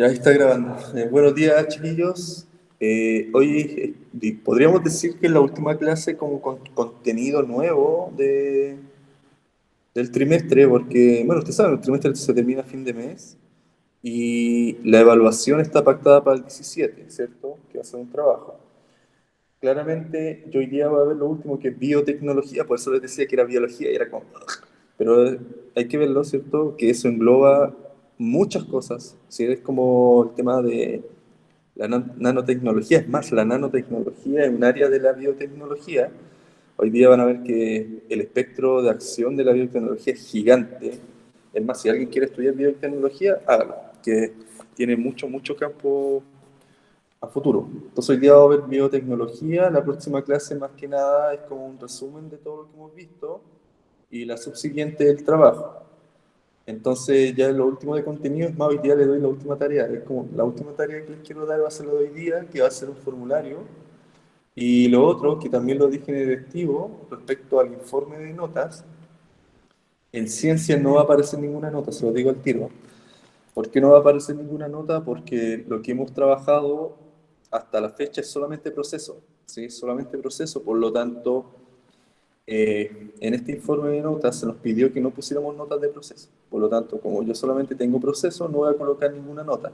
Ya está grabando. Buenos días, chiquillos. Hoy podríamos decir que es la última clase como con contenido nuevo del trimestre, porque, bueno, ustedes saben, el trimestre se termina a fin de mes y la evaluación está pactada para el 17, ¿cierto? Que va a ser un trabajo. Claramente, yo hoy día voy a ver lo último que es biotecnología, por eso les decía que era biología y era como... Pero hay que verlo, ¿cierto? Que eso engloba muchas cosas. Si es como el tema de la nanotecnología, es más, la nanotecnología es un área de la biotecnología. Hoy día van a ver que el espectro de acción de la biotecnología es gigante. Es más, si alguien quiere estudiar biotecnología, hágalo, que tiene mucho, mucho campo a futuro. Entonces hoy día vamos a ver biotecnología, la próxima clase más que nada es como un resumen de todo lo que hemos visto y la subsiguiente el trabajo. Entonces ya lo último de contenido es más, hoy día le doy la última tarea, es como la última tarea que les quiero dar va a ser lo de hoy día, que va a ser un formulario. Y lo otro, que también lo dije en el directivo, respecto al informe de notas, en ciencia no va a aparecer ninguna nota, se lo digo al tiro. ¿Por qué no va a aparecer ninguna nota? Porque lo que hemos trabajado hasta la fecha es solamente proceso, ¿sí? Solamente proceso, por lo tanto, en este informe de notas se nos pidió que no pusiéramos notas de proceso. Por lo tanto, como yo solamente tengo proceso, no voy a colocar ninguna nota.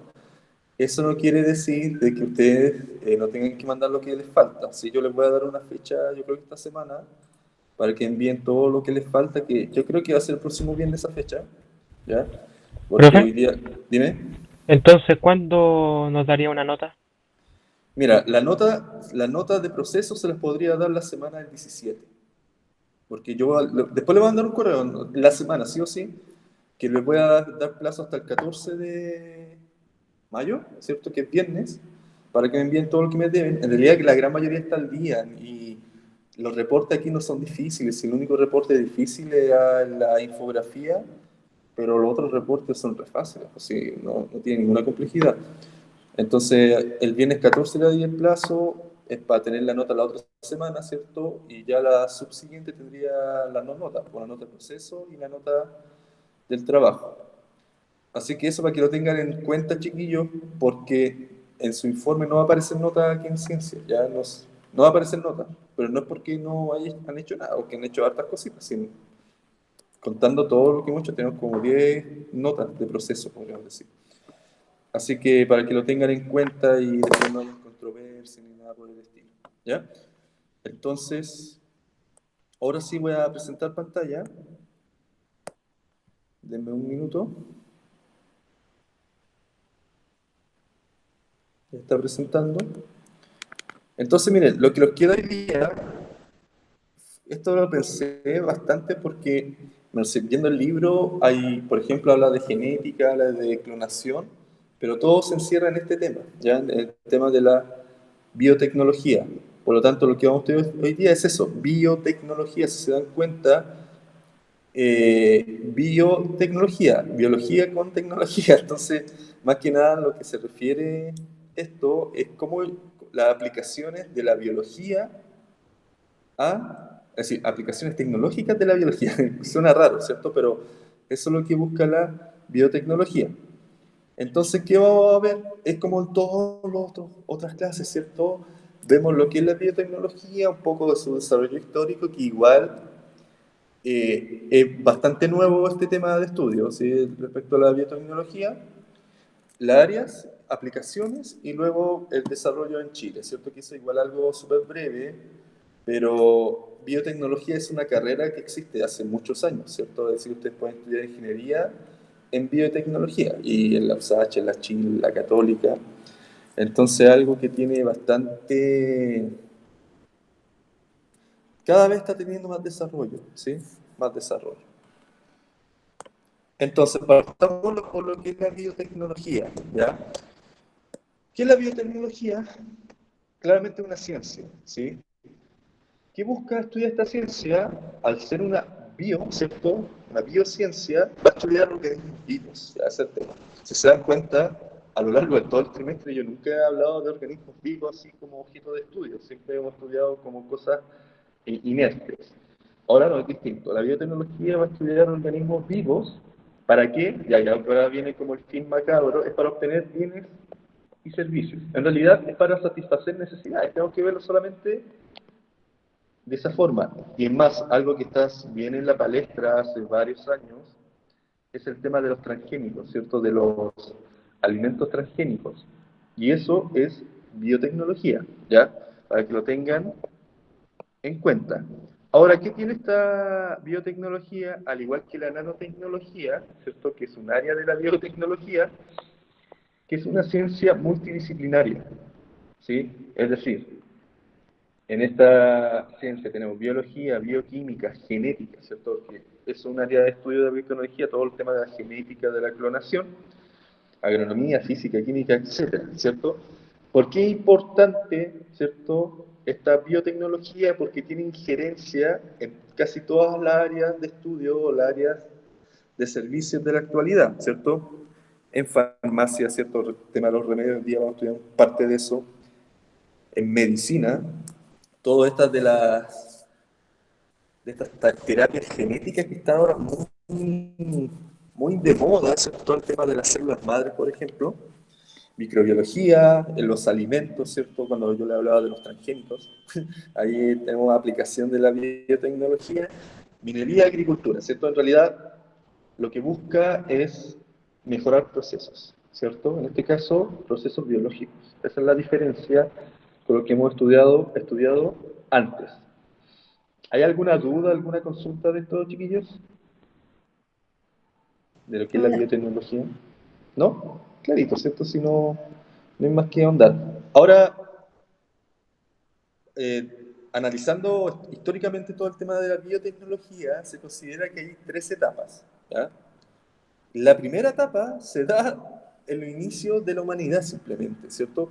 Eso no quiere decir de que ustedes no tengan que mandar lo que les falta. Si yo les voy a dar una fecha, yo creo que esta semana, para que envíen todo lo que les falta, que yo creo que va a ser el próximo viernes esa fecha, ¿ya? Porque Profe, hoy día, dime. entonces, ¿cuándo nos daría una nota? Mira, la nota de proceso se las podría dar la semana del 17. Porque yo después le voy a mandar un correo, ¿no? La semana, sí o sí, que les voy a dar plazo hasta el 14 de mayo, ¿cierto? Que es viernes, para que me envíen todo lo que me deben. En realidad, que la gran mayoría está al día y los reportes aquí no son difíciles. El único reporte difícil es la infografía, pero los otros reportes son re fáciles, así, no tiene ninguna complejidad. Entonces, el viernes 14 le di el plazo, es para tener la nota la otra semana, ¿cierto? Y ya la subsiguiente tendría las dos notas, una nota de proceso y la nota del trabajo. Así que eso para que lo tengan en cuenta, chiquillos, porque en su informe no va a aparecer nota aquí en ciencia, ya no va a aparecer nota, pero no es porque no han hecho nada o que han hecho hartas cositas, sino contando todo lo que hemos hecho, tenemos como 10 notas de proceso, podríamos decir. Así que para que lo tengan en cuenta y después no haya controversia ni nada por el estilo. ¿Ya? Entonces, ahora sí voy a presentar pantalla. Denme un minuto. Ya está presentando. Entonces, miren, lo que los queda hoy día, esto lo pensé bastante porque, no sé, viendo el libro, hay, por ejemplo, habla de genética, habla de clonación, pero todo se encierra en este tema, ¿ya? En el tema de la biotecnología. Por lo tanto, lo que vamos a estudiar hoy día es eso, biotecnología. Si se dan cuenta, biotecnología, biología con tecnología. Entonces, más que nada, lo que se refiere esto es cómo las aplicaciones de la biología es decir, aplicaciones tecnológicas de la biología. Suena raro, ¿cierto? Pero eso es lo que busca la biotecnología. Entonces, ¿qué vamos a ver? Es como en todas las otras clases, ¿cierto? Vemos lo que es la biotecnología, un poco de su desarrollo histórico, que igual es bastante nuevo este tema de estudio, ¿sí? Respecto a la biotecnología, las áreas, aplicaciones y luego el desarrollo en Chile, ¿cierto? Que eso igual algo súper breve, pero biotecnología es una carrera que existe hace muchos años, ¿cierto? Es decir, ustedes pueden estudiar ingeniería en biotecnología y en la USACH, en la Chile, en la Católica. Entonces, algo que tiene bastante... Cada vez está teniendo más desarrollo, ¿sí? Más desarrollo. Entonces, partamos por lo que es la biotecnología, ¿ya? ¿Qué es la biotecnología? Claramente una ciencia, ¿sí? ¿Qué busca estudiar esta ciencia? Al ser una bio, ¿cierto? Una biociencia, va a estudiar organismos vivos, ya ese es el tema. Si se dan cuenta, a lo largo de todo el trimestre yo nunca he hablado de organismos vivos así como objeto de estudio, siempre hemos estudiado como cosas inertes. Ahora no es distinto, la biotecnología va a estudiar organismos vivos ¿Para qué? Ya ahora viene como el fin macabro, es para obtener bienes y servicios. En realidad es para satisfacer necesidades, tengo que verlo solamente de esa forma. Y es más, algo que está bien en la palestra hace varios años, es el tema de los transgénicos, ¿cierto? De los alimentos transgénicos. Y eso es biotecnología, ¿ya? Para que lo tengan en cuenta. Ahora, ¿qué tiene esta biotecnología? Al igual que la nanotecnología, ¿cierto? Que es un área de la biotecnología, que es una ciencia multidisciplinaria, ¿sí? Es decir, en esta ciencia tenemos biología, bioquímica, genética, ¿cierto? Que es un área de estudio de la biotecnología, todo el tema de la genética, de la clonación, agronomía, física, química, etcétera, ¿cierto? ¿Por qué es importante, ¿cierto?, esta biotecnología? Porque tiene injerencia en casi todas las áreas de estudio o las áreas de servicios de la actualidad, ¿cierto? En farmacia, ¿cierto? El tema de los remedios, hoy día vamos a estudiar parte de eso. En medicina, todas estas de estas terapias genéticas que están ahora muy de moda, ¿cierto? Todo el tema de las células madres, por ejemplo, microbiología, en los alimentos, ¿cierto? Cuando yo le hablaba de los transgénicos, ahí tenemos aplicación de la biotecnología, minería, agricultura, ¿cierto? En realidad, lo que busca es mejorar procesos, ¿cierto? En este caso, procesos biológicos. Esa es la diferencia con lo que hemos estudiado antes. ¿Hay alguna duda, alguna consulta de esto, chiquillos? De lo que es la No. biotecnología. ¿No? Clarito, ¿cierto? Si no, no hay más que ahondar. Ahora, analizando históricamente todo el tema de la biotecnología, se considera que hay tres etapas, ¿ya? La primera etapa se da en el inicio de la humanidad simplemente, ¿cierto?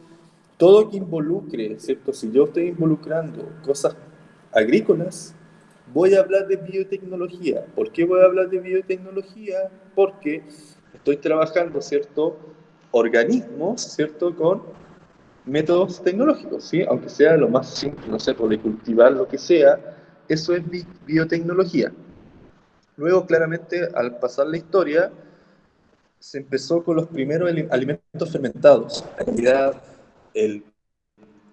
Todo que involucre, ¿cierto? Si yo estoy involucrando cosas agrícolas, voy a hablar de biotecnología. ¿Por qué voy a hablar de biotecnología? Porque estoy trabajando, ¿cierto? Organismos, ¿cierto? Con métodos tecnológicos, ¿sí? Aunque sea lo más simple, no sé, por de cultivar lo que sea, eso es biotecnología. Luego, claramente, al pasar la historia, se empezó con los primeros alimentos fermentados. En realidad, el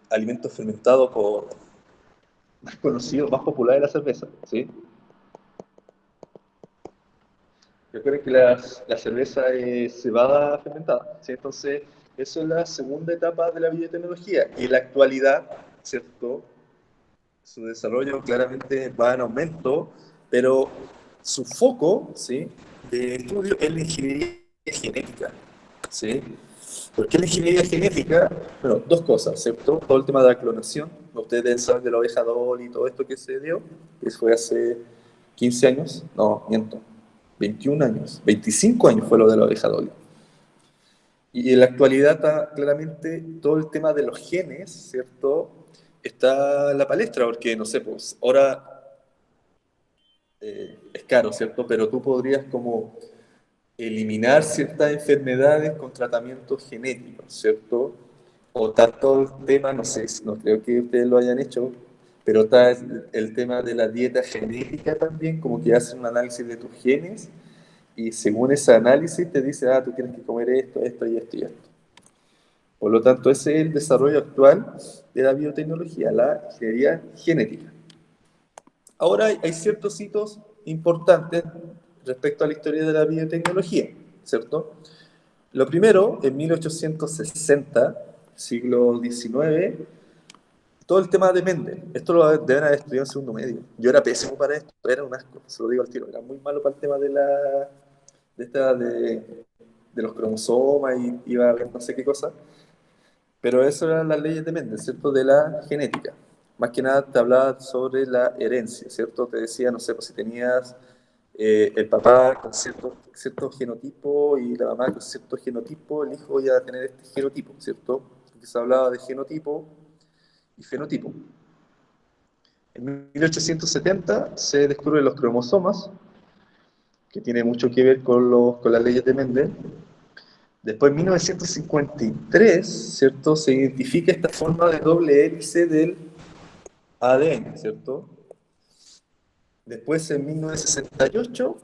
alimento fermentado más conocido, más popular es la cerveza, ¿sí? Recuerden que la cerveza es cebada fermentada, ¿sí? Entonces, eso es la segunda etapa de la biotecnología. Y en la actualidad, ¿cierto? Su desarrollo claramente va en aumento, pero su foco, ¿sí?, de estudio es la ingeniería genética, ¿sí? ¿Por qué la ingeniería genética? Bueno, dos cosas, ¿cierto? Todo el tema de la clonación, ustedes deben saber de la oveja Dolly y todo esto que se dio, que fue hace 15 años, no, miento, 21 años, 25 años fue lo de la oveja Dolly. Y en la actualidad está claramente todo el tema de los genes, ¿cierto? Está en la palestra, porque no sé, pues ahora es caro, ¿cierto? Pero tú podrías como eliminar ciertas enfermedades con tratamientos genéticos, ¿cierto? O tanto el tema, no sé, no creo que ustedes lo hayan hecho, pero está el tema de la dieta genética también, como que hacen un análisis de tus genes y según ese análisis te dice, ah, tú tienes que comer esto, esto y esto y esto. Por lo tanto, ese es el desarrollo actual de la biotecnología, la ingeniería genética. Ahora hay ciertos hitos importantes respecto a la historia de la biotecnología, ¿cierto? Lo primero, en 1860, siglo XIX, todo el tema de Mendel. Esto lo deben haber estudiado en segundo medio. Yo era pésimo para esto, era un asco, se lo digo al tiro. Era muy malo para el tema de los cromosomas y iba a ver no sé qué cosa. Pero eso eran las leyes de Mendel, ¿cierto? De la genética. Más que nada te hablaba sobre la herencia, ¿cierto? Te decía, no sé, pues si tenías el papá con cierto genotipo y la mamá con cierto genotipo, el hijo iba a tener este genotipo, ¿cierto? Porque se hablaba de genotipo y fenotipo. En 1870 se descubren los cromosomas, que tiene mucho que ver con las leyes de Mendel. Después, en 1953, ¿cierto? Se identifica esta forma de doble hélice del ADN, ¿cierto? Después, en 1968,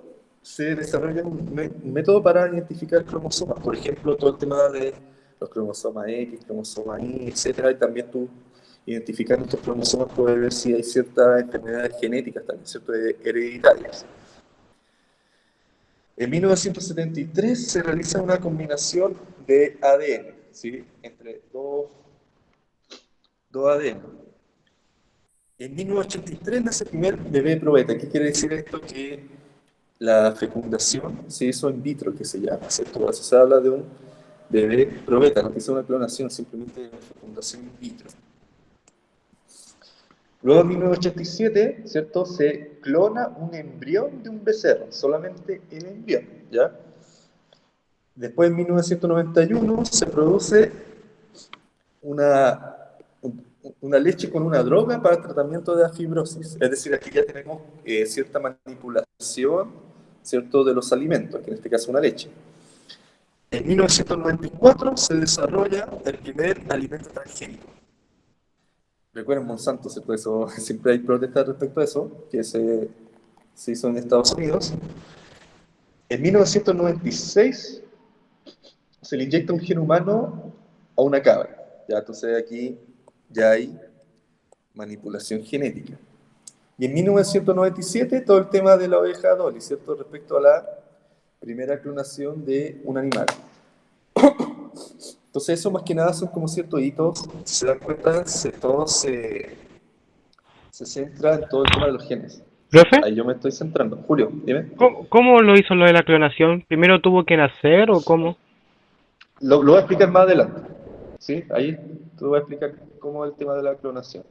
se desarrolla un método para identificar cromosomas. Por ejemplo, todo el tema de los cromosomas X, cromosomas Y, etcétera, y también tú identificando estos cromosomas puedes ver si hay ciertas enfermedades genéticas también, ¿cierto? Hereditarias. En 1973 se realiza una combinación de ADN, ¿sí? Entre dos ADN. En 1983 nace el primer bebé probeta. ¿Qué quiere decir esto? Que la fecundación se hizo in vitro, que se llama, ¿cierto? Por eso se habla de un bebé probeta, no que sea una clonación, simplemente una fecundación in vitro. Luego en 1987, ¿cierto? Se clona un embrión de un becerro, solamente el embrión, ¿ya? Después en 1991 se produce una, una leche con una droga para el tratamiento de la fibrosis. Es decir, aquí ya tenemos cierta manipulación, ¿cierto? De los alimentos, que en este caso una leche. En 1994 se desarrolla el primer alimento transgénico. Recuerden Monsanto, ¿cierto? Eso, siempre hay protestas respecto a eso, que se hizo en Estados Unidos. En 1996 se le inyecta un gen humano a una cabra. Ya, entonces aquí ya hay manipulación genética. Y en 1997 todo el tema de la oveja Dolly, ¿cierto? Respecto a la primera clonación de un animal. Entonces eso más que nada son como ciertos hitos, si se dan cuenta, todo se centra en todo el tema de los genes. ¿Profe? Ahí yo me estoy centrando. Julio, dime. ¿Cómo lo hizo lo de la clonación? ¿Primero tuvo que nacer o cómo? Lo voy a explicar más adelante. ¿Sí? Ahí te voy a explicar cómo es el tema de la clonación.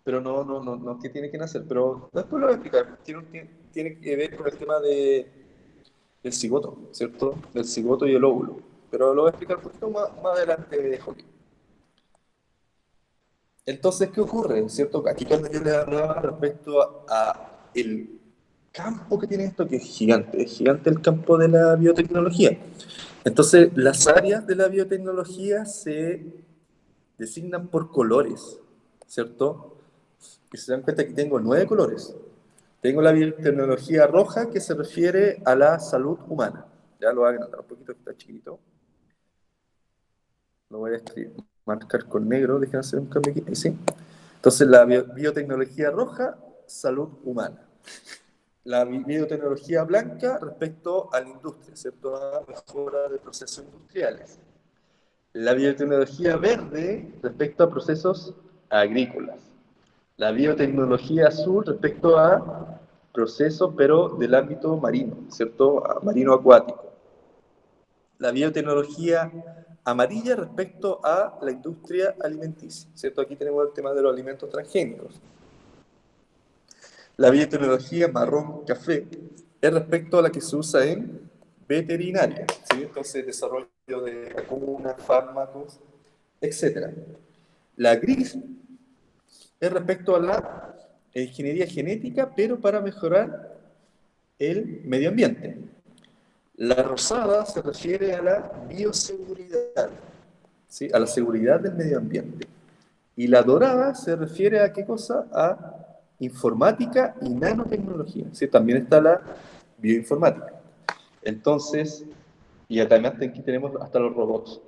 Pero no que tiene que nacer. Pero después lo voy a explicar. Tiene que ver con el tema del cigoto, ¿cierto? Del cigoto y el óvulo. Pero lo voy a explicar un poquito más adelante, Julio. Entonces, ¿qué ocurre? ¿Cierto? Aquí cuando yo le hablaba respecto a el campo que tiene esto, que es gigante el campo de la biotecnología. Entonces, las áreas de la biotecnología se designan por colores, ¿cierto? Y se dan cuenta que tengo 9 colores. Tengo la biotecnología roja que se refiere a la salud humana. Ya lo voy a agrandar un poquito, que está chiquito. Lo voy a escribir, marcar con negro, déjenme hacer un cambio aquí. Ahí sí. Entonces, la biotecnología roja, salud humana. La biotecnología blanca respecto a la industria, ¿cierto? A mejora de procesos industriales. La biotecnología verde respecto a procesos agrícolas. La biotecnología azul respecto a procesos, pero del ámbito marino, ¿cierto? Marino acuático. La biotecnología amarilla respecto a la industria alimenticia, ¿cierto? Aquí tenemos el tema de los alimentos transgénicos. La biotecnología marrón café es respecto a la que se usa en veterinaria, ¿sí? Entonces, desarrollo de vacunas, fármacos, etc. La gris es respecto a la ingeniería genética, pero para mejorar el medio ambiente. La rosada se refiere a la bioseguridad, ¿sí? A la seguridad del medio ambiente. Y la dorada se refiere a qué cosa? A informática y nanotecnología. ¿Sí? También está la bioinformática. Entonces, y además aquí tenemos hasta los robots.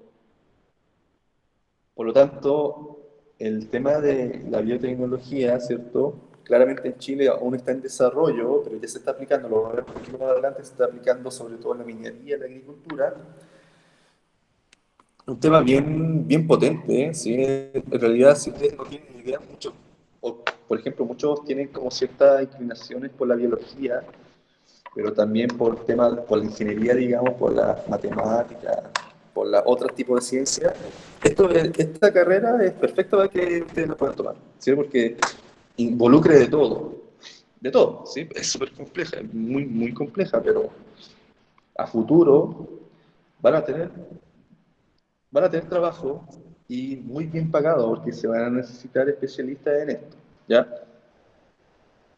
Por lo tanto, el tema de la biotecnología, ¿cierto? Claramente en Chile aún está en desarrollo, pero ya se está aplicando, lo vamos a ver un poquito más adelante, se está aplicando sobre todo en la minería, en la agricultura. Un tema bien potente, ¿eh? Sí, en realidad, si ustedes no tienen idea, muchos, o, por ejemplo, muchos tienen como ciertas inclinaciones por la biología, pero también por temas, por la ingeniería, digamos, por la matemática, por la otros tipos de ciencia. Esta carrera es perfecta para que ustedes la puedan tomar, ¿sí? Porque involucre de todo, ¿sí? Es súper compleja, es muy compleja, pero a futuro van a tener van a tener trabajo y muy bien pagado porque se van a necesitar especialistas en esto, ¿ya?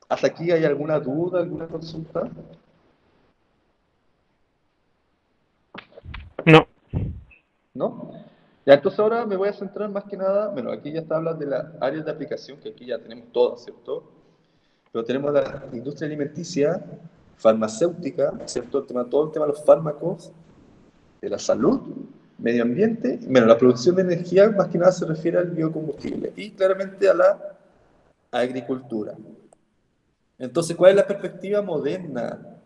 ¿Hasta aquí hay alguna duda, alguna consulta? No. ¿No? Ya, entonces ahora me voy a centrar más que nada, bueno, aquí ya está hablando de las áreas de aplicación, que aquí ya tenemos todas, ¿cierto? pero tenemos la industria alimenticia, farmacéutica, ¿cierto? Todo el tema de los fármacos, de la salud, medio ambiente, bueno, la producción de energía más que nada se refiere al biocombustible y claramente a la agricultura. Entonces, ¿cuál es la perspectiva moderna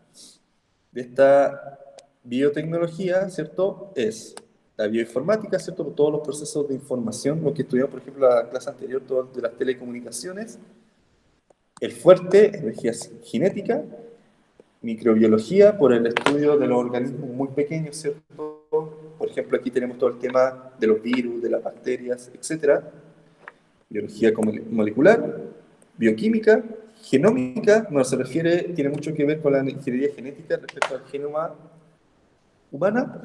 de esta biotecnología, ¿cierto? Es la bioinformática, ¿cierto? Todos los procesos de información, lo que estudiamos, por ejemplo, la clase anterior, todo de las telecomunicaciones, el fuerte, energía genética, microbiología, por el estudio de los organismos muy pequeños, ¿cierto? Por ejemplo, aquí tenemos todo el tema de los virus, de las bacterias, etcétera. Biología molecular, bioquímica, genómica, no se refiere, tiene mucho que ver con la ingeniería genética respecto al genoma humano,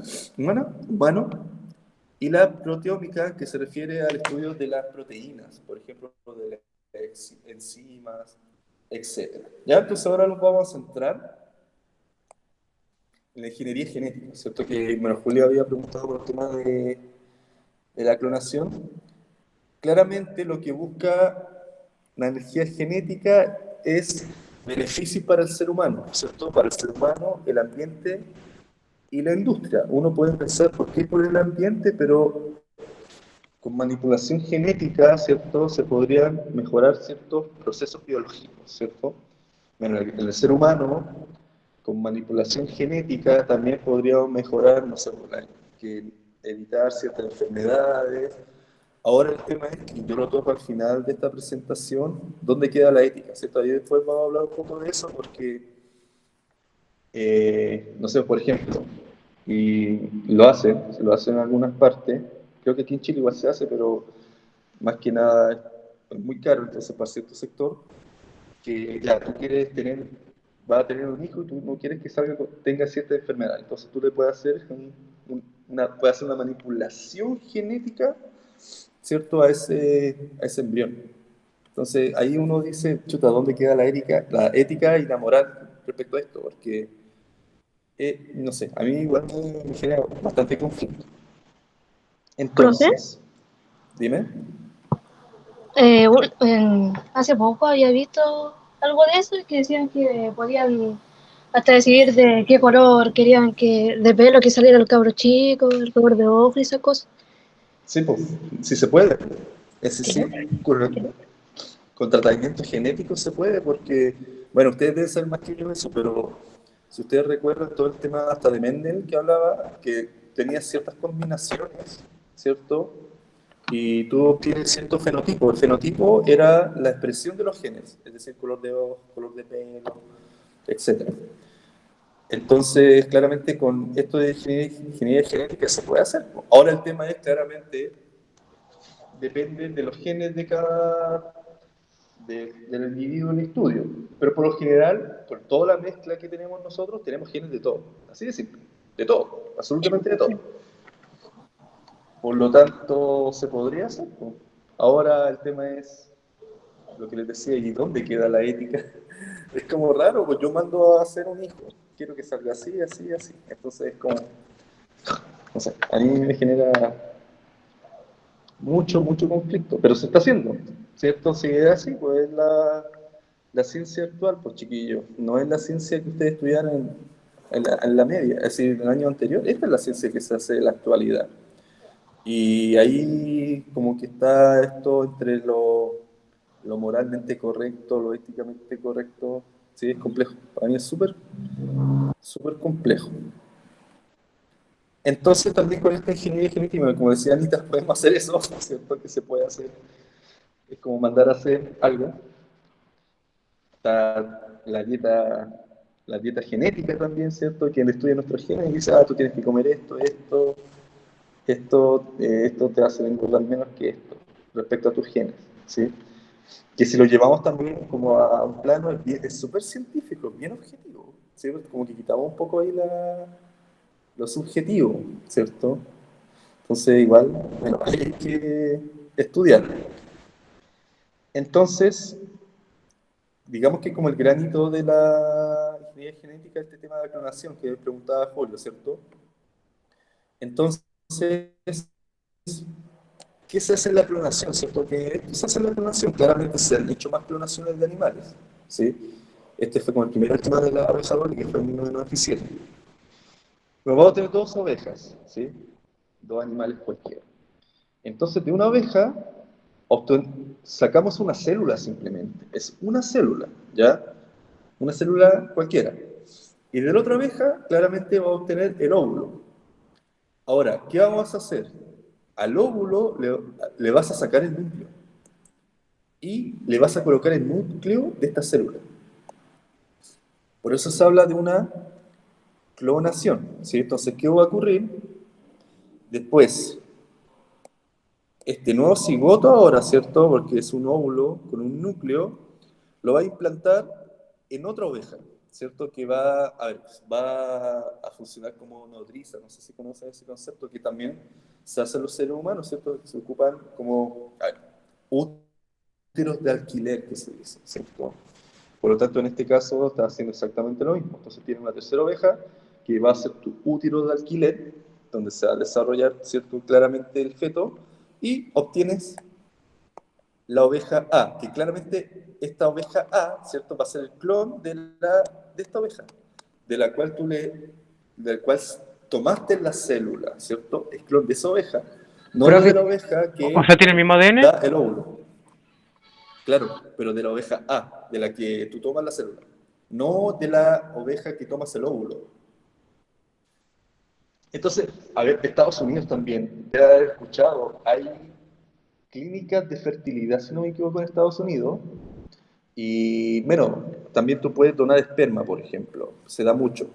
y la proteómica, que se refiere al estudio de las proteínas, por ejemplo, de las enzimas, etc. Ya, entonces ahora nos vamos a centrar en la ingeniería genética, ¿cierto? Que, bueno, Julio había preguntado por el tema de la clonación. Claramente lo que busca la energía genética es beneficio para el ser humano, ¿cierto? Para el ser humano, el ambiente y la industria. Uno puede pensar por qué por el ambiente, pero con manipulación genética, ¿cierto? Se podrían mejorar ciertos procesos biológicos, ¿cierto? Bueno, en el ser humano, con manipulación genética también podríamos mejorar, no sé, que evitar ciertas enfermedades. Ahora el tema es que yo lo toco al final de esta presentación, ¿dónde queda la ética? ¿Cierto? Ahí después vamos a hablar un poco de eso porque, no sé, por ejemplo, y se lo hace en algunas partes, creo que aquí en Chile igual se hace, pero más que nada es muy caro, entonces para cierto sector, que ya tú quieres tener, vas a tener un hijo y tú no quieres que salga, tenga cierta enfermedad, entonces tú le puedes hacer puedes hacer una manipulación genética, ¿cierto? A ese embrión. Entonces ahí uno dice, chuta, ¿dónde queda la ética y la moral respecto a esto? Porque, no sé, a mí igual me genera bastante conflicto. Profe, Entonces, dime. hace poco había visto algo de eso que decían que podían hasta decidir de qué color querían que de pelo que saliera el cabro chico, el color de ojo y esas cosas. Sí, pues, sí se puede. Ese ¿Qué? sí, con tratamiento genético se puede, porque, bueno, ustedes deben saber más que yo eso, pero si ustedes recuerdan todo el tema hasta de Mendel que hablaba, que tenía ciertas combinaciones, ¿cierto? Y tú obtienes cierto fenotipo. El fenotipo era la expresión de los genes, es decir, color de ojos, color de pelo, etcétera. Entonces, claramente con esto de ingeniería genética se puede hacer. Ahora el tema es claramente, depende de los genes de del individuo en estudio. Pero por lo general, por toda la mezcla que tenemos nosotros, tenemos genes de todo. Así de simple. De todo, absolutamente de todo. Por lo tanto, se podría hacer. Ahora el tema es lo que les decía, ¿y dónde queda la ética? Es como raro, pues yo mando a hacer un hijo, quiero que salga así, así, así. Entonces es como, no sé, a mí me genera mucho conflicto, pero se está haciendo, ¿cierto? Si es así, pues es la ciencia actual, pues chiquillos, no es la ciencia que ustedes estudiaron en la media, es decir, en el año anterior, esta es la ciencia que se hace en la actualidad. Y ahí como que está esto entre lo moralmente correcto, lo éticamente correcto, sí, es complejo, para mí es súper complejo. Entonces también con esta ingeniería genética, como decía Anita, podemos hacer eso, ¿cierto? Que se puede hacer. Es como mandar a hacer algo. Está la dieta genética también, ¿cierto? Quien estudia nuestros genes y dice, tú tienes que comer esto te hace engordar menos que esto, respecto a tus genes, ¿sí? Que si lo llevamos también como a un plano, es súper científico, bien objetivo, ¿sí? Como que quitamos un poco ahí lo subjetivo, ¿cierto? Entonces, igual, bueno, hay que estudiar. Entonces, digamos que como el granito de la ingeniería genética, este tema de la clonación que preguntaba Julio, ¿cierto? Entonces, ¿qué se hace en la clonación, cierto? ¿Qué se hace en la clonación? Claramente se han hecho más clonaciones de animales, ¿sí? Este fue como el primer tema de la abeja Dolly, que fue en 1997. Pero vamos a tener dos ovejas, ¿sí? Dos animales cualquiera. Entonces, de una oveja sacamos una célula simplemente. Es una célula, ¿ya? Una célula cualquiera. Y de la otra abeja, claramente va a obtener el óvulo. Ahora, ¿qué vamos a hacer? Al óvulo le vas a sacar el núcleo. Y le vas a colocar el núcleo de esta célula. Por eso se habla de una clonación, ¿sí? Entonces, ¿qué va a ocurrir? Después, este nuevo cigoto ahora, ¿cierto? Porque es un óvulo con un núcleo, lo va a implantar en otra oveja, ¿cierto? Que va a funcionar como nodriza, no sé si conocen ese concepto, que también se hace en los seres humanos, ¿cierto? Que se ocupan como úteros de alquiler, que se dice, ¿cierto? Por lo tanto, en este caso está haciendo exactamente lo mismo. Entonces tiene una tercera oveja que va a ser tu útero de alquiler, donde se va a desarrollar, ¿cierto? Claramente el feto, y obtienes la oveja A, que claramente esta oveja A, ¿cierto? Va a ser el clon de esta oveja, de la cual del cual tomaste la célula, ¿cierto? El clon de esa oveja, no de Profe, la oveja O que sea, tiene el mismo ADN. da el óvulo. Claro, pero de la oveja A, de la que tú tomas la célula, no de la oveja que tomas el óvulo. Entonces, a ver, Estados Unidos también, debe haber escuchado, hay clínicas de fertilidad, si no me equivoco, en Estados Unidos, y bueno, también tú puedes donar esperma, por ejemplo, se da mucho.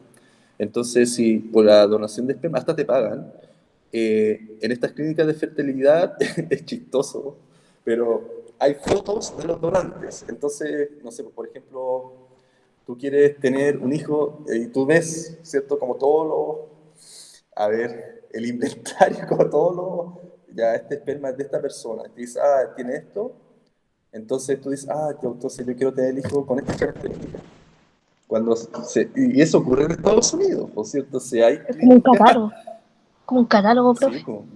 Entonces, si por la donación de esperma hasta te pagan, en estas clínicas de fertilidad es chistoso, pero hay fotos de los donantes. Entonces, no sé, por ejemplo, tú quieres tener un hijo y tú ves, ¿cierto? Como todos a ver, el inventario, como todos ya este esperma es de esta persona. Y dices, ah, tiene esto. Entonces tú dices, ah, entonces yo quiero tener el hijo con estas características. Y eso ocurre en Estados Unidos, por cierto, si hay Es clínicas, como un catálogo, sí, profe. como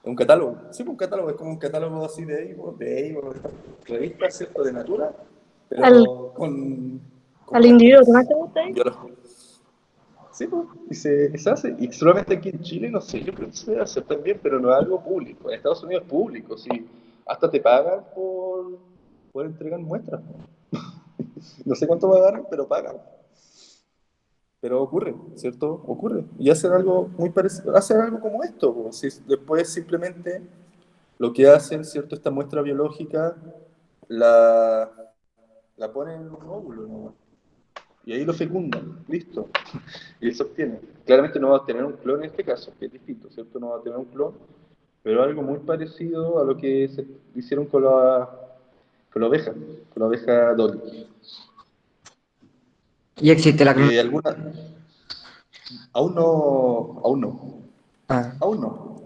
un catálogo, sí, un catálogo, es como un catálogo así de Avon, de estas revistas, ¿cierto? De Natura, Al, pero con al individuo que más muestras te gusta ahí. biológicas. Sí, pues, y se hace. Y solamente aquí en Chile, no sé, yo creo que se debe hacer también, pero no es algo público. En Estados Unidos es público, sí. Hasta te pagan por entregar muestras. No sé cuánto pagan, pero pagan. Pero ocurre, ¿cierto? Ocurre. Y hacen algo muy parecido, hacen algo como esto, pues. Después simplemente lo que hacen, ¿cierto? Esta muestra biológica la, la ponen en un óvulo, ¿no? Y ahí lo fecundan, listo. Y se obtiene. Claramente no va a tener un clon en este caso, que es distinto, ¿cierto? No va a tener un clon, pero algo muy parecido a lo que se hicieron con la oveja Dolly. ¿y existe la clon? Alguna, aún no, aún no, Ah, aún no.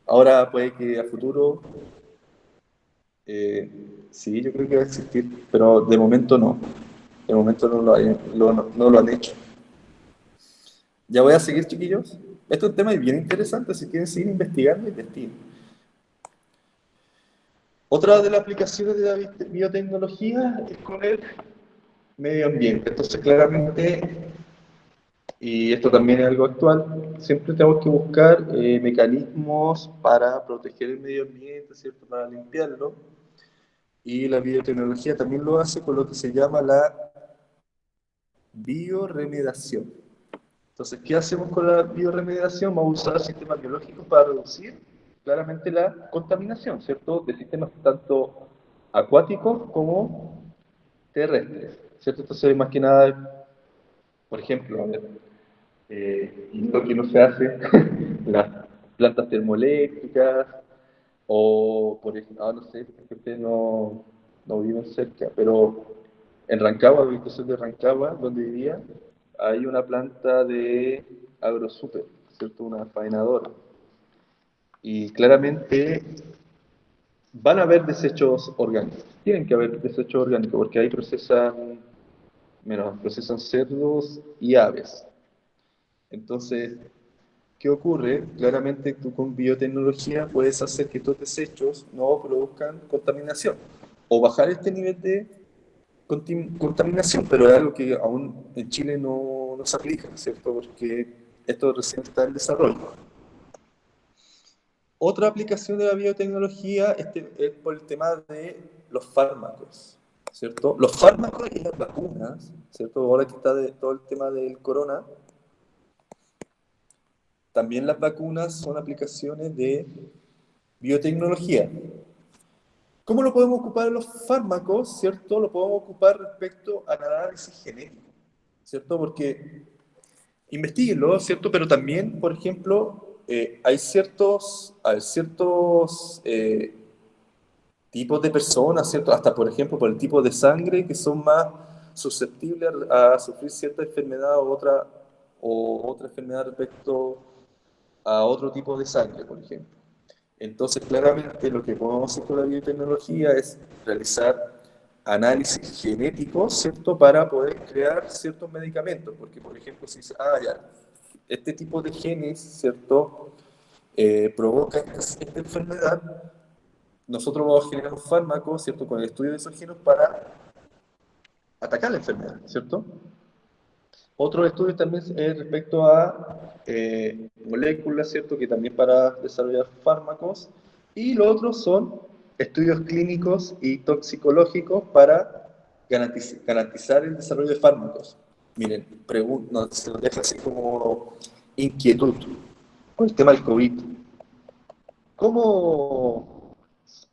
Ahora puede que a futuro, sí, yo creo que va a existir, pero de momento no. De momento no lo han hecho. Ya voy a seguir, chiquillos. Esto es un tema bien interesante, si quieren seguir investigando, investiguen. Otra de las aplicaciones de la biotecnología es con el medio ambiente. Entonces, claramente, y esto también es algo actual, siempre tenemos que buscar mecanismos para proteger el medio ambiente, ¿cierto? Para limpiarlo. Y la biotecnología también lo hace con lo que se llama la bioremediación. Entonces, ¿qué hacemos con la bioremediación? Vamos a usar sistemas biológicos para reducir claramente la contaminación, ¿cierto? De sistemas tanto acuáticos como terrestres, ¿cierto? Entonces, más que nada, por ejemplo, a ver, y lo que no se hace, las plantas termoeléctricas, o por ejemplo, no sé, porque ustedes no viven cerca, pero en Rancagua, yo soy de Rancagua, donde vivía, hay una planta de AgroSuper, ¿cierto? Una faenadora. Y claramente van a haber desechos orgánicos. Tienen que haber desechos orgánicos porque ahí procesan cerdos y aves. Entonces, ¿qué ocurre? Claramente tú con biotecnología puedes hacer que estos desechos no produzcan contaminación o bajar este nivel de contaminación, pero es algo que aún en Chile no se aplica, ¿cierto? Porque esto recién está en desarrollo. Otra aplicación de la biotecnología es por el tema de los fármacos, ¿cierto? Los fármacos y las vacunas, ¿cierto? Ahora que está todo el tema del corona, también las vacunas son aplicaciones de biotecnología. ¿Cómo lo podemos ocupar en los fármacos, ¿cierto? Lo podemos ocupar respecto al análisis genético, ¿cierto? Porque investíguenlo, ¿cierto? Pero también, por ejemplo, hay ciertos tipos de personas, ¿cierto? Hasta, por ejemplo, por el tipo de sangre que son más susceptibles a sufrir cierta enfermedad o otra enfermedad respecto a otro tipo de sangre, por ejemplo. Entonces, claramente, lo que podemos hacer con la biotecnología es realizar análisis genéticos, ¿cierto? Para poder crear ciertos medicamentos, porque, por ejemplo, si dice, ya, este tipo de genes, ¿cierto? Provoca esta enfermedad, nosotros vamos a generar un fármaco, ¿cierto? Con el estudio de esos genes para atacar la enfermedad, ¿cierto? Otro estudio también es respecto a moléculas, ¿cierto? Que también para desarrollar fármacos. Y lo otro son estudios clínicos y toxicológicos para garantizar el desarrollo de fármacos. Miren, se nos deja así como inquietud con el tema del COVID. ¿Cómo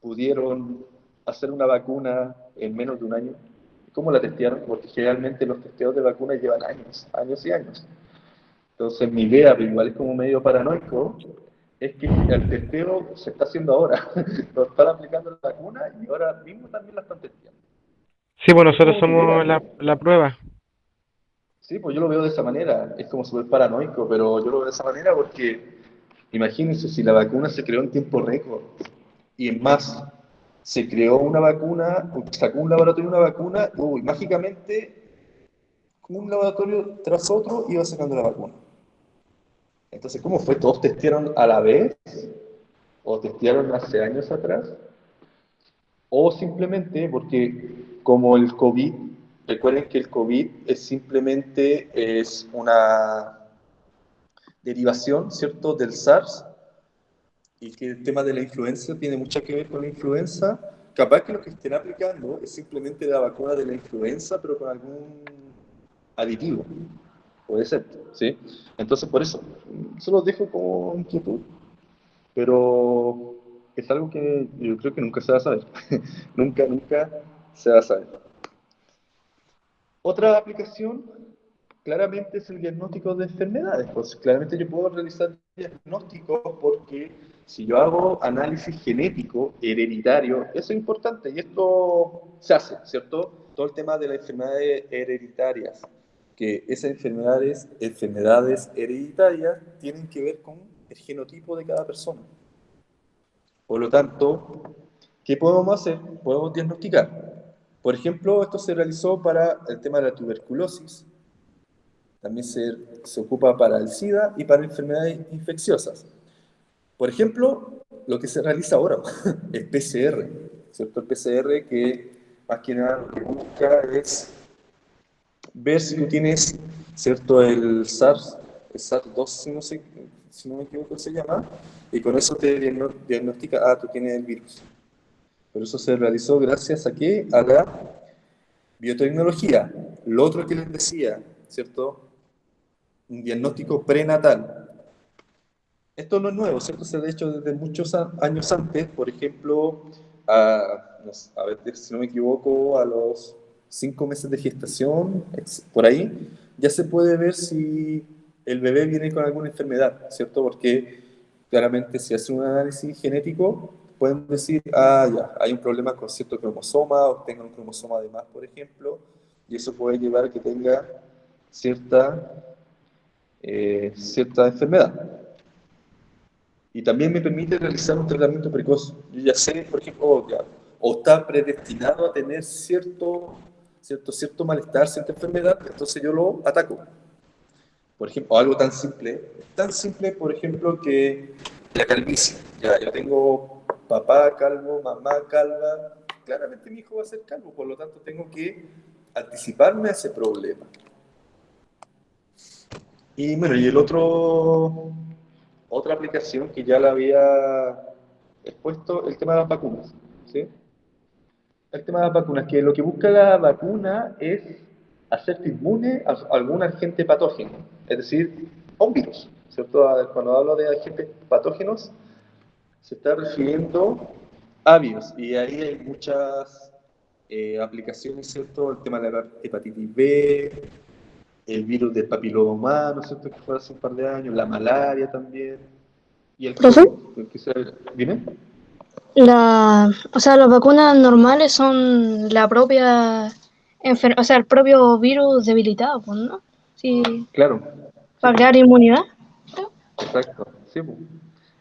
pudieron hacer una vacuna en menos de un año? ¿Cómo la testearon? Porque generalmente los testeos de vacunas llevan años, años y años. Entonces mi idea, pero igual es como medio paranoico, es que el testeo se está haciendo ahora. Lo están aplicando la vacuna y ahora mismo también la están testeando. Sí, pues Es nosotros como mi somos idea. la prueba. Sí, pues yo lo veo de esa manera. Es como súper paranoico, pero yo lo veo de esa manera porque imagínense si la vacuna se creó en tiempo récord y en más, se creó una vacuna, sacó un laboratorio una vacuna, y mágicamente un laboratorio tras otro iba sacando la vacuna. Entonces, ¿cómo fue? ¿Todos testearon a la vez? ¿O testearon hace años atrás? O simplemente porque como el COVID, recuerden que el COVID es una derivación, ¿cierto?, del SARS, y que el tema de la influenza tiene mucho que ver con la influenza, capaz que lo que estén aplicando es simplemente la vacuna de la influenza, pero con algún aditivo. Puede ser, ¿sí? Entonces, por eso, se los dejo como inquietud, pero es algo que yo creo que nunca se va a saber. Nunca se va a saber. Otra aplicación, claramente, es el diagnóstico de enfermedades. Pues claramente yo puedo realizar diagnósticos porque si yo hago análisis genético hereditario, eso es importante y esto se hace, ¿cierto? Todo el tema de las enfermedades hereditarias, que esas enfermedades hereditarias tienen que ver con el genotipo de cada persona. Por lo tanto, ¿qué podemos hacer? Podemos diagnosticar. Por ejemplo, esto se realizó para el tema de la tuberculosis, también se ocupa para el SIDA y para enfermedades infecciosas. Por ejemplo, lo que se realiza ahora, el PCR, ¿cierto? El PCR que más que nada lo que busca es ver si tú tienes, ¿cierto? El SARS-2, si no me equivoco se llama, y con eso te diagnostica, tú tienes el virus. Pero eso se realizó gracias a ¿qué? A la biotecnología. Lo otro que les decía, ¿cierto? Un diagnóstico prenatal. Esto no es nuevo, ¿cierto? Se ha hecho desde muchos años antes, por ejemplo, a ver si no me equivoco, a los 5 meses de gestación, por ahí, ya se puede ver si el bebé viene con alguna enfermedad, ¿cierto? Porque claramente si hacen un análisis genético, pueden decir, ya, hay un problema con cierto cromosoma, o tenga un cromosoma de más, por ejemplo, y eso puede llevar a que tenga cierta enfermedad. Y también me permite realizar un tratamiento precoz. Yo ya sé, por ejemplo, o está predestinado a tener cierto malestar, cierta enfermedad, entonces yo lo ataco. Por ejemplo, algo tan simple, por ejemplo, que la calvicie. Ya, yo tengo papá calvo, mamá calva, claramente mi hijo va a ser calvo, por lo tanto tengo que anticiparme a ese problema. Y bueno, y otra aplicación que ya la había expuesto, el tema de las vacunas, ¿sí? El tema de las vacunas, que lo que busca la vacuna es hacerte inmune a algún agente patógeno, es decir, a un virus, ¿cierto? Cuando hablo de agentes patógenos, se está refiriendo a virus, y ahí hay muchas aplicaciones, ¿cierto? El tema de la hepatitis B, el virus del papiloma humano, ¿cierto? Que fue hace un par de años, la malaria también, y el Profe, COVID. Dime. o sea, las vacunas normales son la propia o sea, el propio virus debilitado, pues, ¿no? Sí, Claro, sí, para pues, crear inmunidad. exacto, sí, pues.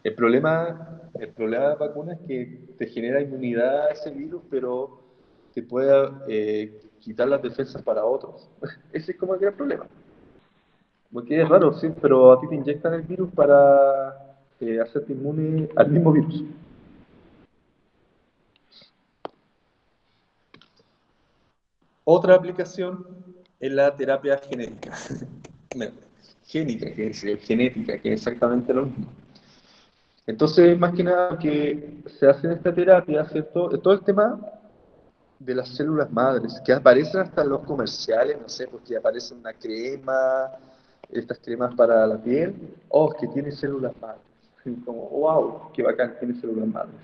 El problema de la vacuna es que te genera inmunidad a ese virus, pero te puede quitar las defensas para otros. Ese es como el gran problema. Porque es raro, sí, pero a ti te inyectan el virus para hacerte inmune al mismo virus. Otra aplicación es la terapia genética. Bueno, génica, que es genética, que es exactamente lo mismo. Entonces, más que nada, que se hace en esta terapia, ¿cierto? Todo el tema de las células madres, que aparecen hasta en los comerciales, no sé, porque aparece una crema, estas cremas para la piel, oh, que tiene células madres. Y como, wow, qué bacán, tiene células madres.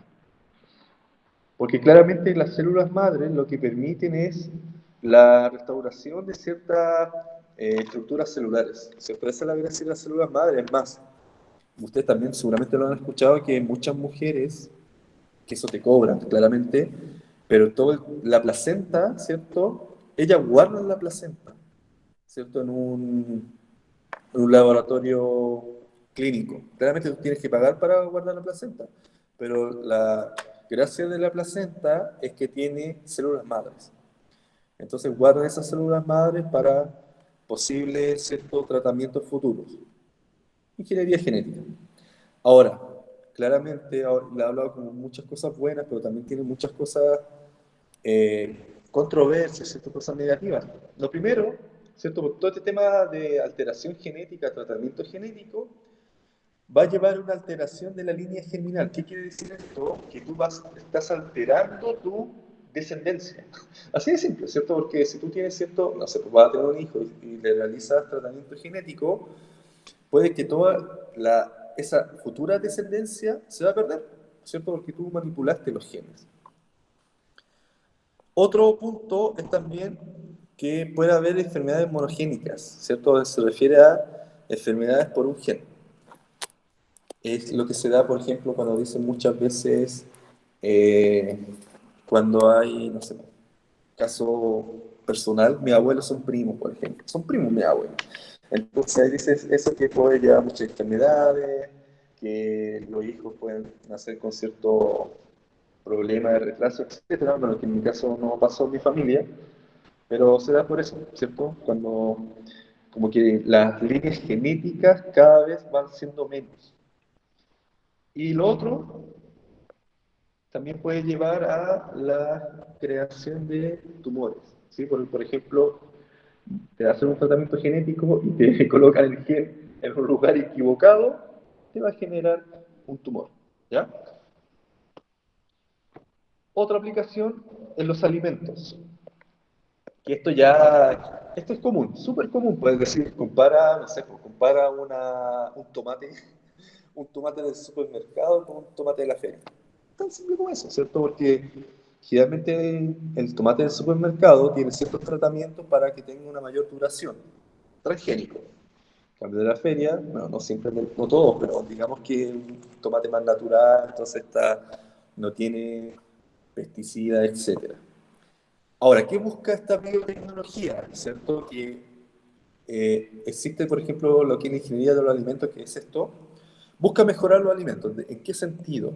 Porque claramente las células madres lo que permiten es la restauración de ciertas estructuras celulares, ¿cierto? Esa es la gracia de las células madres. Es más, ustedes también seguramente lo han escuchado, que muchas mujeres, que eso te cobran claramente, pero la placenta, ¿cierto? Ellas guardan la placenta, ¿cierto? En un laboratorio clínico. Claramente tú tienes que pagar para guardar la placenta, pero la gracia de la placenta es que tiene células madres. Entonces guardan esas células madres para posibles, ¿cierto?, tratamientos futuros. Ingeniería genética. Ahora, claramente le he hablado como muchas cosas buenas, pero también tiene muchas cosas controversias, ¿cierto? Cosas negativas. Lo primero, ¿cierto? Por todo este tema de alteración genética, tratamiento genético, va a llevar una alteración de la línea germinal. ¿Qué quiere decir esto? Que tú estás alterando tu descendencia. Así de simple, ¿cierto? Porque si tú tienes cierto, no sé, pues vas a tener un hijo y le realizas tratamiento genético, puede que esa futura descendencia se va a perder, ¿cierto? Porque tú manipulaste los genes. Otro punto es también que puede haber enfermedades monogénicas, ¿cierto? Se refiere a enfermedades por un gen. Es lo que se da, por ejemplo, cuando dicen muchas veces, eh, cuando hay, no sé, caso personal, mis abuelos son primos, por ejemplo. Son primos mis abuelos. Entonces ahí dices eso, que puede llevar muchas enfermedades, que los hijos pueden nacer con cierto problema de retraso, etcétera. Bueno, que en mi caso no pasó en mi familia, pero se da por eso, ¿cierto? Cuando como que las líneas genéticas cada vez van siendo menos. Y lo otro también puede llevar a la creación de tumores, ¿sí? Por ejemplo, te hacen un tratamiento genético y te colocan el gen en un lugar equivocado, te va a generar un tumor, ¿ya? Otra aplicación en los alimentos, que esto es común, súper común, puedes decir, compara, no sé, pues, compara un tomate del supermercado con un tomate de la feria. Tan simple como eso, ¿cierto? Porque generalmente el tomate del supermercado tiene ciertos tratamientos para que tenga una mayor duración, transgénico. En cambio de la feria, bueno, no siempre, no todos, pero digamos que un tomate más natural, entonces no tiene pesticidas, etcétera. Ahora, ¿qué busca esta biotecnología? ¿Cierto? Que existe, por ejemplo, lo que es la ingeniería de los alimentos, que es esto. Busca mejorar los alimentos. ¿En qué sentido?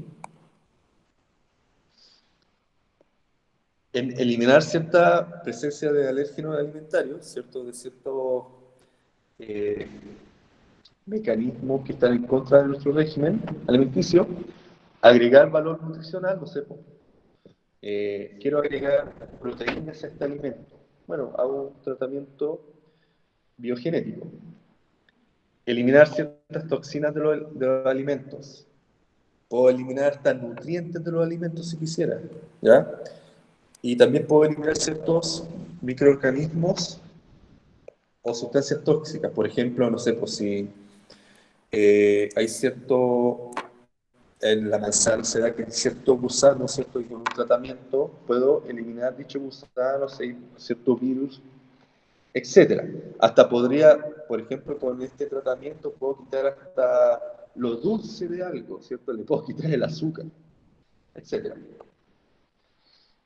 En eliminar cierta presencia de alérgenos alimentarios, ¿cierto? De ciertos eh, mecanismos que están en contra de nuestro régimen alimenticio, agregar valor nutricional, no sé, quiero agregar proteínas a este alimento. Bueno, hago un tratamiento biogenético. Eliminar ciertas toxinas de los alimentos. Puedo eliminar hasta nutrientes de los alimentos si quisiera, ¿ya? Y también puedo eliminar ciertos microorganismos o sustancias tóxicas. Por ejemplo, no sé, pues si hay cierto, en la manzana se da que hay cierto gusano, ¿cierto? Y con un tratamiento puedo eliminar dicho gusano, cierto virus, etcétera. Hasta podría, por ejemplo, con este tratamiento puedo quitar hasta lo dulce de algo, ¿cierto? Le puedo quitar el azúcar, etcétera.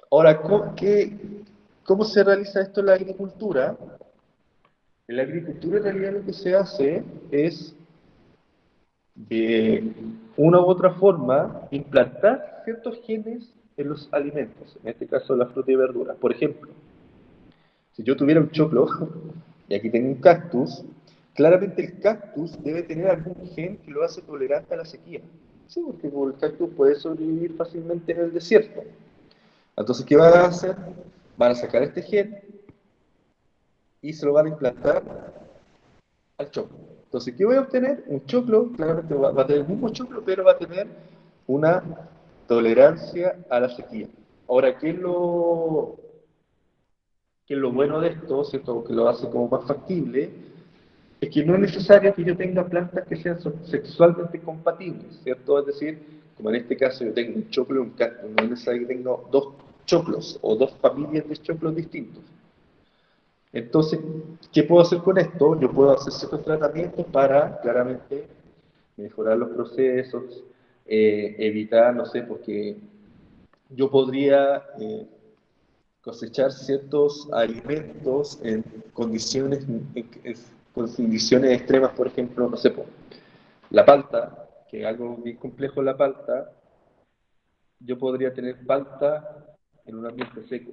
Ahora, ¿cómo se realiza esto en la agricultura? En la agricultura en realidad lo que se hace es, de una u otra forma, implantar ciertos genes en los alimentos, en este caso la fruta y verdura. Por ejemplo, si yo tuviera un choclo, y aquí tengo un cactus, claramente el cactus debe tener algún gen que lo hace tolerante a la sequía. Sí, porque el cactus puede sobrevivir fácilmente en el desierto. Entonces, ¿qué van a hacer? Van a sacar este gen y se lo van a implantar al choclo. Entonces, ¿qué voy a obtener? Un choclo, claramente va a tener el mismo choclo, pero va a tener una tolerancia a la sequía. Ahora, ¿qué es lo bueno de esto, ¿cierto? Que lo hace como más factible, es que no es necesario que yo tenga plantas que sean sexualmente compatibles, ¿cierto? Es decir, como en este caso yo tengo un choclo y un cactus, no es necesario que tenga dos choclos o dos familias de choclos distintos. Entonces, ¿qué puedo hacer con esto? Yo puedo hacer ciertos tratamientos para, claramente, mejorar los procesos, evitar, no sé, porque yo podría cosechar ciertos alimentos en condiciones, condiciones extremas, por ejemplo, no sé, la palta, que es algo bien complejo la palta, yo podría tener palta en un ambiente seco,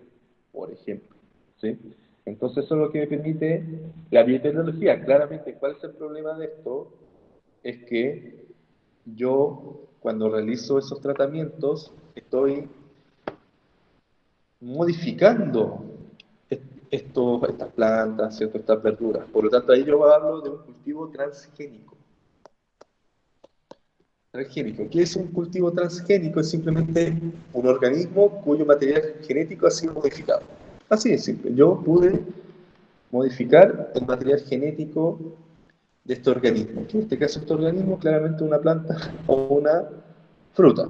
por ejemplo, ¿sí? Entonces eso es lo que me permite la biotecnología. Claramente, ¿cuál es el problema de esto? Es que yo, cuando realizo esos tratamientos, estoy modificando estas plantas, ¿cierto? Estas verduras. Por lo tanto, ahí yo hablo de un cultivo transgénico. Transgénico. ¿Qué es un cultivo transgénico? Es simplemente un organismo cuyo material genético ha sido modificado. Así de simple. Yo pude modificar el material genético de este organismo. En este caso, este organismo claramente una planta o una fruta.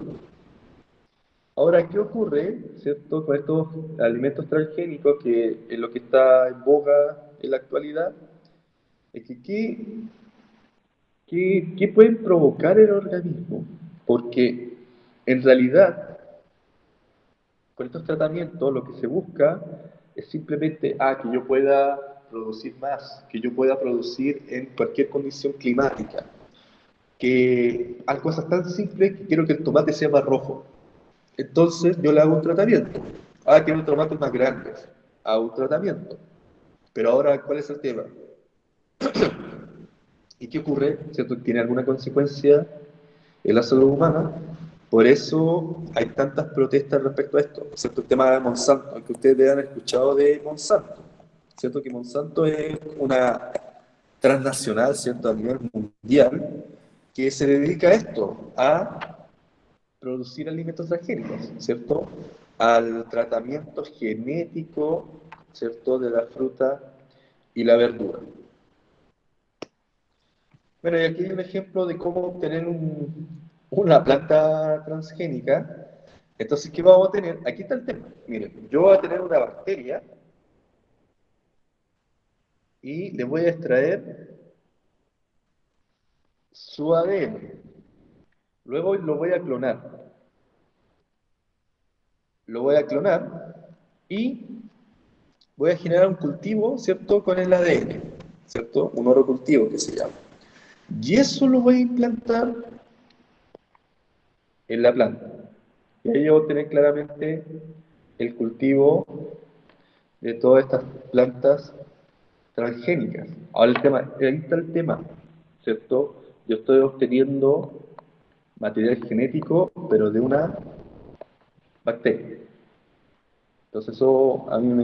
Ahora, ¿qué ocurre, cierto, con estos alimentos transgénicos que es lo que está en boga en la actualidad? Es que ¿qué pueden provocar en el organismo? Porque en realidad, con estos tratamientos lo que se busca es simplemente que yo pueda producir más, que yo pueda producir en cualquier condición climática, que hay cosas tan simples que quiero que el tomate sea más rojo. Entonces yo le hago un tratamiento. Quiero tomates más grandes. Hago un tratamiento. Pero ahora, ¿cuál es el tema? ¿Y qué ocurre? ¿Cierto? ¿Tiene alguna consecuencia en la salud humana? Por eso hay tantas protestas respecto a esto, ¿cierto? El tema de Monsanto, aunque ustedes hayan escuchado de Monsanto, ¿cierto? Que Monsanto es una transnacional, ¿cierto? A nivel mundial, que se dedica a esto, a producir alimentos transgénicos, ¿cierto? Al tratamiento genético, ¿cierto? De la fruta y la verdura. Bueno, y aquí hay un ejemplo de cómo obtener una planta transgénica. Entonces, ¿qué vamos a tener? Aquí está el tema. Miren, yo voy a tener una bacteria y le voy a extraer su ADN. Luego lo voy a clonar. Lo voy a clonar y voy a generar un cultivo, ¿cierto? Con el ADN, ¿cierto? Un orocultivo que se llama. Y eso lo voy a implantar en la planta. Y ahí yo voy a tener claramente el cultivo de todas estas plantas transgénicas. Ahora el tema, ahí está el tema, ¿cierto? Yo estoy obteniendo material genético, pero de una bacteria. Entonces eso a mí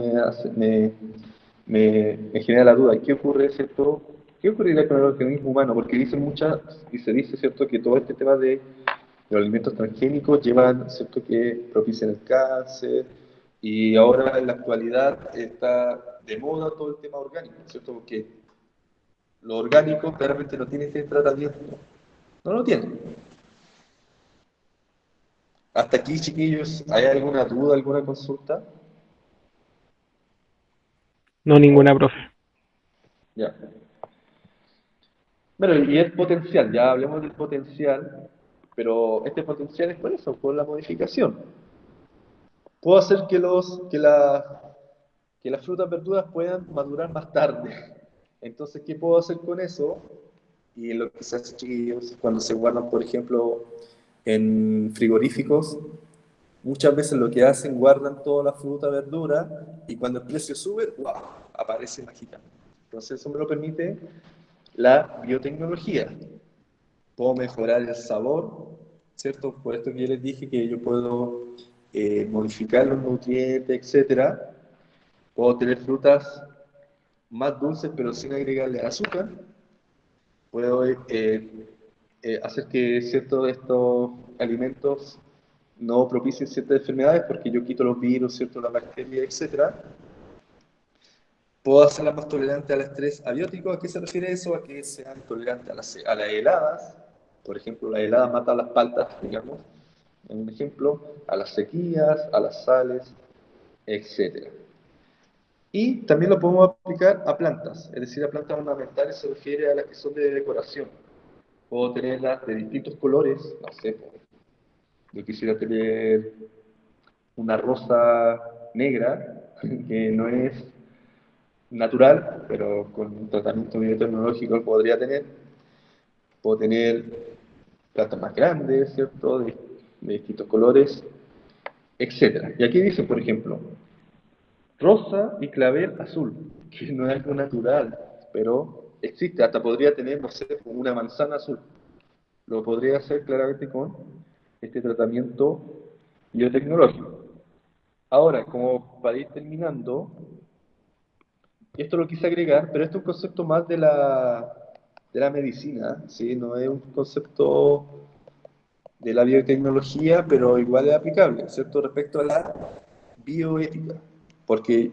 me genera la duda, ¿qué ocurre, cierto? ¿Qué ocurrirá con el organismo humano? Porque dicen muchas, y se dice, ¿cierto?, que todo este tema de los alimentos transgénicos llevan, ¿cierto?, que propician el cáncer, y ahora en la actualidad está de moda todo el tema orgánico, ¿cierto? Porque lo orgánico claramente no tiene ese tratamiento, no lo tiene. Hasta aquí, chiquillos, ¿hay alguna duda, alguna consulta? No ninguna, profe. Ya. Bueno, y el potencial, ya hablemos del potencial, pero este potencial es por eso, por la modificación. Puedo hacer que las frutas verduras puedan madurar más tarde. Entonces, ¿qué puedo hacer con eso? Y lo que se hace, chiquillos, cuando se guardan, por ejemplo, en frigoríficos, muchas veces lo que hacen, guardan toda la fruta, verdura, y cuando el precio sube, ¡wow!, aparece mágicamente. Entonces, eso me lo permite la biotecnología. Puedo mejorar el sabor, ¿cierto? Por esto que yo les dije que yo puedo modificar los nutrientes, etcétera. Puedo tener frutas más dulces pero sin agregarle azúcar. Puedo hacer que ciertos de estos alimentos no propicien ciertas enfermedades porque yo quito los virus, ¿cierto?, las bacterias, etcétera. Puedo hacerlas más tolerantes al estrés abiótico. ¿A qué se refiere eso? A que sean tolerantes a las heladas. Por ejemplo, la helada mata las paltas, digamos, en un ejemplo, a las sequías, a las sales, etc. Y también lo podemos aplicar a plantas, es decir, a plantas ornamentales se refiere a las que son de decoración. Puedo tenerlas de distintos colores, no sé, yo quisiera tener una rosa negra, que no es natural, pero con un tratamiento biotecnológico podría tener. Puedo tener plantas más grandes, ¿cierto?, de distintos colores, etcétera. Y aquí dice, por ejemplo, rosa y clavel azul, que no es algo natural, pero existe. Hasta podría tener, no sé, una manzana azul. Lo podría hacer claramente con este tratamiento biotecnológico. Ahora, como para ir terminando, y esto lo quise agregar, pero esto es un concepto más de la medicina, ¿sí? No es un concepto de la biotecnología, pero igual es aplicable, ¿cierto? Respecto a la bioética. Porque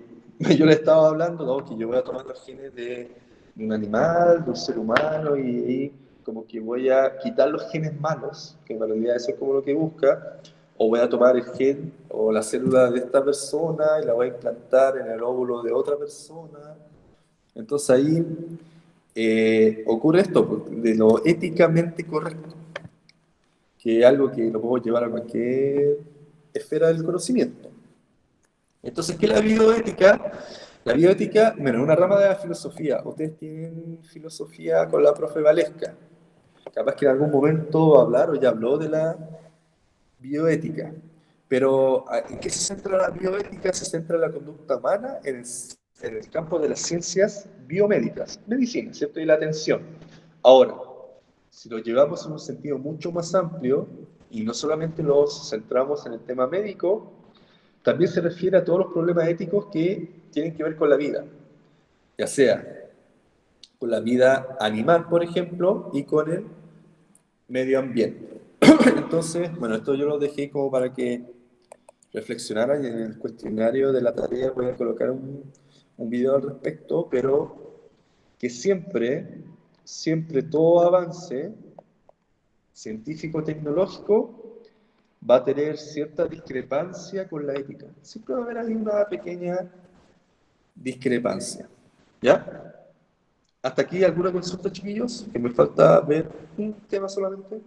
yo le estaba hablando, ¿no?, que yo voy a tomar los genes de un animal, de un ser humano, y como que voy a quitar los genes malos, que en realidad eso es como lo que busca, o voy a tomar el gen o la célula de esta persona y la voy a implantar en el óvulo de otra persona. Entonces ahí ocurre esto, pues, de lo éticamente correcto, que es algo que lo podemos llevar a cualquier esfera del conocimiento. Entonces, ¿qué es la bioética? La bioética, bueno, es una rama de la filosofía. Ustedes tienen filosofía con la profe Valesca. Capaz que en algún momento hablar o ya habló de la bioética. Pero, ¿en qué se centra la bioética? Se centra en la conducta humana en el campo de las ciencias biomédicas, medicina, ¿cierto? Y la atención. Ahora, si lo llevamos en un sentido mucho más amplio y no solamente nos centramos en el tema médico, también se refiere a todos los problemas éticos que tienen que ver con la vida, ya sea con la vida animal, por ejemplo, y con el medio ambiente. Entonces, bueno, esto yo lo dejé como para que reflexionaran, y en el cuestionario de la tarea voy a colocar un video al respecto, pero que siempre todo avance científico-tecnológico va a tener cierta discrepancia con la ética. Siempre va a haber ahí una pequeña discrepancia. ¿Ya? ¿Hasta aquí alguna consulta, chiquillos? Que me falta ver un tema solamente.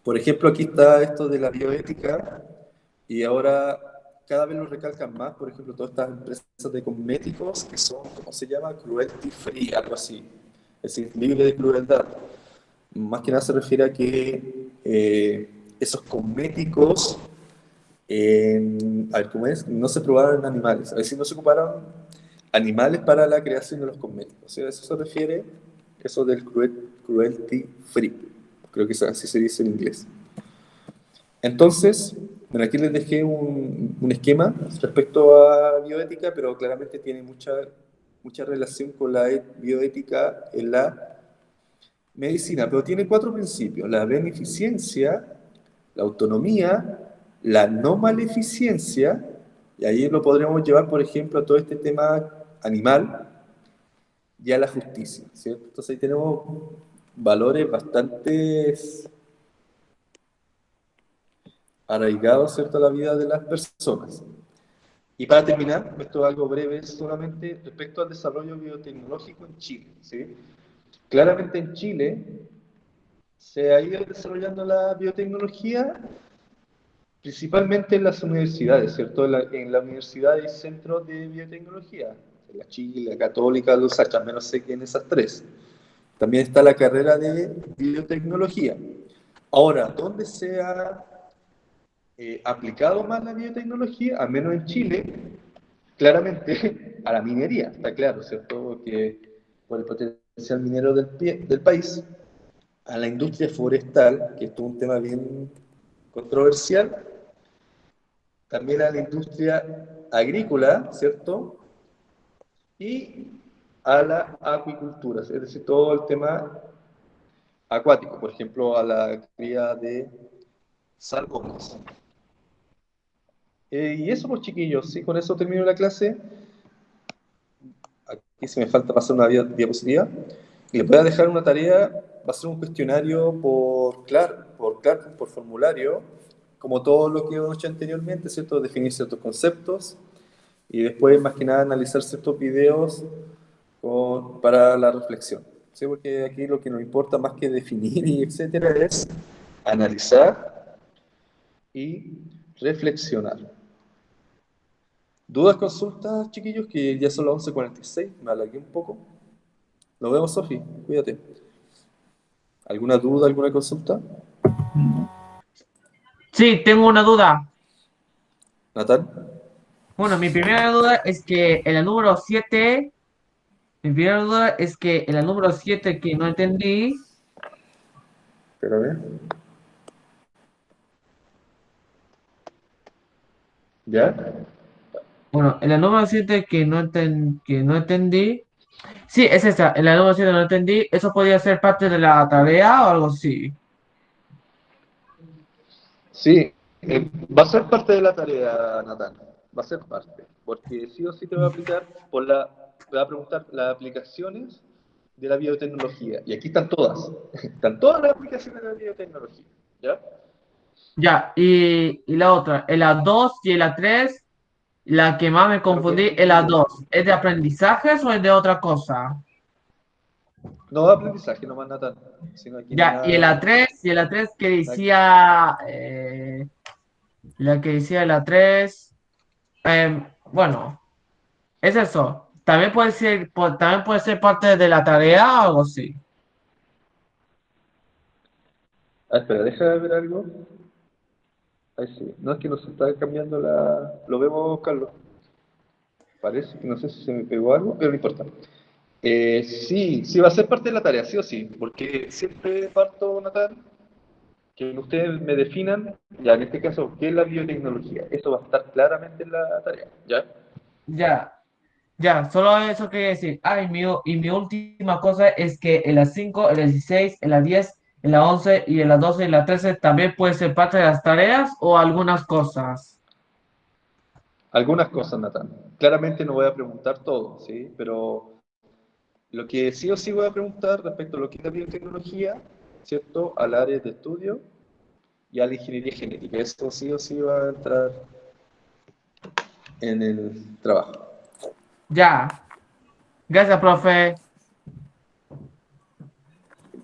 Por ejemplo, aquí está esto de la bioética y ahora cada vez lo recalcan más. Por ejemplo, todas estas empresas de cosméticos que son, ¿cómo se llama? Cruelty free, algo así. Es decir, libre de crueldad. Más que nada se refiere a que esos cosméticos, a ver cómo es, no se probaron en animales. Es decir, no se ocuparon animales para la creación de los cosméticos. ¿Sí? A eso se refiere Eso del cruelty free. Creo que así se dice en inglés. Entonces, bueno, aquí les dejé un esquema respecto a bioética, pero claramente tiene mucha relación con la bioética en la medicina, pero tiene 4 principios: la beneficencia, la autonomía, la no maleficencia, y ahí lo podríamos llevar, por ejemplo, a todo este tema animal y a la justicia, ¿cierto? Entonces ahí tenemos valores bastante arraigados, ¿cierto?, a la vida de las personas. Y para terminar, esto es algo breve solamente respecto al desarrollo biotecnológico en Chile, ¿sí? Claramente en Chile se ha ido desarrollando la biotecnología principalmente en las universidades, ¿cierto? En la universidad hay centros de biotecnología, en la Chile, la Católica, los Sacha, al menos sé que en esas 3. También está la carrera de biotecnología. Ahora, ¿dónde se ha aplicado más la biotecnología? Al menos en Chile, claramente a la minería, está claro, ¿cierto? Que por el potencial minero del país, a la industria forestal, que esto es un tema bien controversial, también a la industria agrícola, ¿cierto? Y a la acuicultura, es decir, todo el tema acuático, por ejemplo, a la cría de salmones. Y eso, pues, chiquillos, ¿sí? Con eso termino la clase. Aquí si me falta pasar una diapositiva. Y les voy a dejar una tarea, va a ser un cuestionario por formulario, como todo lo que hemos hecho anteriormente, ¿cierto? Definir ciertos conceptos y después, más que nada, analizar ciertos videos para la reflexión, ¿sí? Porque aquí lo que nos importa más que definir y etcétera es analizar y reflexionar. ¿Dudas, consultas, chiquillos? Que ya son las 11:46, me alargué un poco. Nos vemos, Sofi, cuídate. ¿Alguna duda, alguna consulta? Sí, tengo una duda. ¿Natal? Bueno, mi primera duda es que en la número 7, mi primera duda es que en la número 7 que no entendí, Espérame. ¿Ya? bueno, en la número 7 que no entendí, sí, es esa, en la número 7 no entendí, ¿eso podría ser parte de la tarea o algo así? Sí, va a ser parte de la tarea, Natal. Va a ser parte. Porque sí o sí te va a aplicar te va a preguntar las aplicaciones de la biotecnología. Y aquí están todas. Están todas las aplicaciones de la biotecnología. ¿Ya? Ya, y la otra, en la 2 y en la 3, la que más me Creo que confundí, en la 2, ¿es de aprendizajes o es de otra cosa? no de aprendizaje nomás, Natal. Sino aquí no hay Ya, y en la nada. 3 y en la 3 que nada- decía, la que decía la 3 bueno, es eso. También puede ser parte de la tarea o algo así. espera, deja de ver algo. Ahí sí. No, es que nos está cambiando la. Lo vemos, Carlos. Parece que no sé si se me pegó algo, pero no importa. Sí, sí va a ser parte de la tarea, sí o sí, porque siempre parto, Natal, que ustedes me definan, ya en este caso, qué es la biotecnología. Eso va a estar claramente en la tarea, ¿ya? Ya, ya, solo eso quería decir. Ah, y mi última cosa es que en la 5 en la 16 en la 10 en la 11 y en la 12 y en la 13 también puede ser parte de las tareas o algunas cosas. Algunas cosas, Natal. Claramente no voy a preguntar todo, ¿sí? Pero lo que sí o sí voy a preguntar respecto a lo que es la biotecnología, ¿cierto? Al área de estudio y a la ingeniería genética. Esto sí o sí va a entrar en el trabajo. Ya, gracias, profe.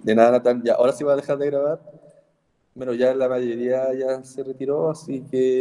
De nada, Natán, ya, ahora sí va a dejar de grabar. Bueno, ya la mayoría ya se retiró, así que